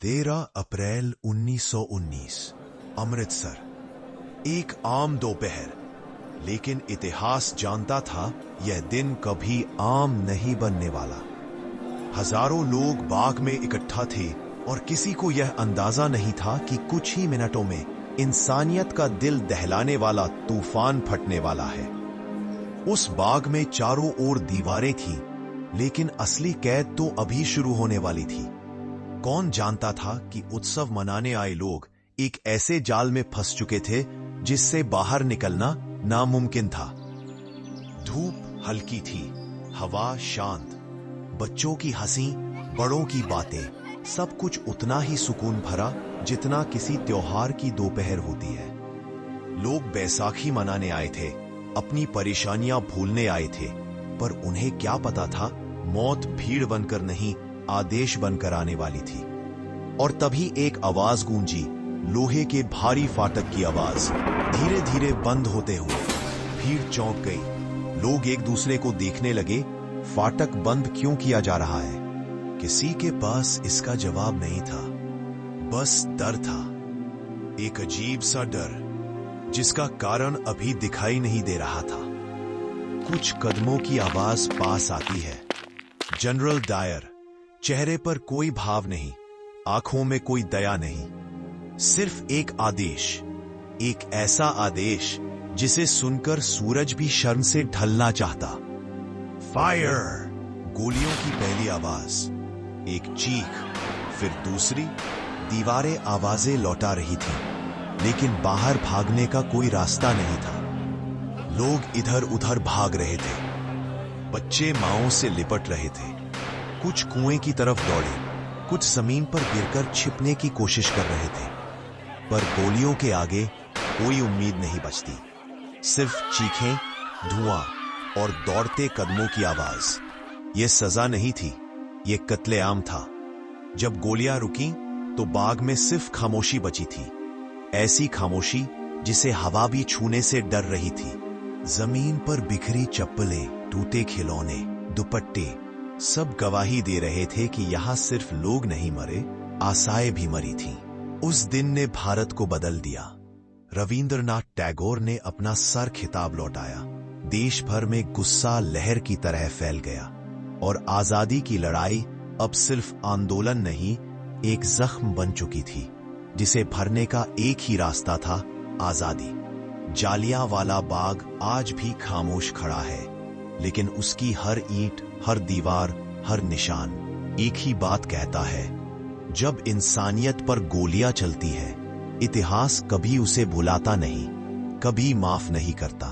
13 अप्रैल 1919 अमृतसर। एक आम दोपहर, लेकिन इतिहास जानता था यह दिन कभी आम नहीं बनने वाला। हजारों लोग बाग में इकट्ठा थे और किसी को यह अंदाजा नहीं था कि कुछ ही मिनटों में इंसानियत का दिल दहलाने वाला तूफान फटने वाला है। उस बाग में चारों ओर दीवारें थीं, लेकिन असली कैद तो अभी शुरू होने वाली थी। कौन जानता था कि उत्सव मनाने आए लोग एक ऐसे जाल में फंस चुके थे जिससे बाहर निकलना नामुमकिन था। धूप हल्की थी, हवा शांत, बच्चों की हंसी, बड़ों की बातें, सब कुछ उतना ही सुकून भरा जितना किसी त्योहार की दोपहर होती है। लोग बैसाखी मनाने आए थे, अपनी परेशानियां भूलने आए थे, पर उन्हें क्या पता था मौत भीड़ बनकर नहीं, आदेश बनकर आने वाली थी। और तभी एक आवाज गूंजी, लोहे के भारी फाटक की आवाज। धीरे धीरे बंद होते हुए भीड़ चौंक गई। लोग एक दूसरे को देखने लगे, फाटक बंद क्यों किया जा रहा है? किसी के पास इसका जवाब नहीं था, बस डर था। एक अजीब सा डर जिसका कारण अभी दिखाई नहीं दे रहा था। कुछ कदमों की आवाज पास आती है। General Dyer. चेहरे पर कोई भाव नहीं, आंखों में कोई दया नहीं, सिर्फ एक आदेश, एक ऐसा आदेश जिसे सुनकर सूरज भी शर्म से ढलना चाहता। फायर! गोलियों की पहली आवाज, एक चीख, फिर दूसरी। दीवारें आवाजें लौटा रही थीं, लेकिन बाहर भागने का कोई रास्ता नहीं था। लोग इधर उधर भाग रहे थे, बच्चे माओं से लिपट रहे थे। कुछ कुएं की तरफ दौड़े, कुछ जमीन पर गिरकर छिपने की कोशिश कर रहे थे, पर गोलियों के आगे कोई उम्मीद नहीं बचती। सिर्फ चीखें, धुआं और दौड़ते कदमों की आवाज। यह सजा नहीं थी, यह कत्लेआम था। जब गोलियां रुकीं, तो बाग में सिर्फ खामोशी बची थी, ऐसी खामोशी जिसे हवा भी छूने से डर रही थी। जमीन पर बिखरी चप्पलें, टूटे खिलौने, दुपट्टे, सब गवाही दे रहे थे कि यहां सिर्फ लोग नहीं मरे, आशाएं भी मरी थीं। उस दिन ने भारत को बदल दिया। रविंद्रनाथ टैगोर ने अपना सर खिताब लौटाया। देश भर में गुस्सा लहर की तरह फैल गया और आजादी की लड़ाई अब सिर्फ आंदोलन नहीं, एक जख्म बन चुकी थी जिसे भरने का एक ही रास्ता था, आजादी। जालियांवाला बाग आज भी खामोश खड़ा है, लेकिन उसकी हर ईंट, हर दीवार, हर निशान एक ही बात कहता है, जब इंसानियत पर गोलियां चलती है, इतिहास कभी उसे भुलाता नहीं, कभी माफ नहीं करता।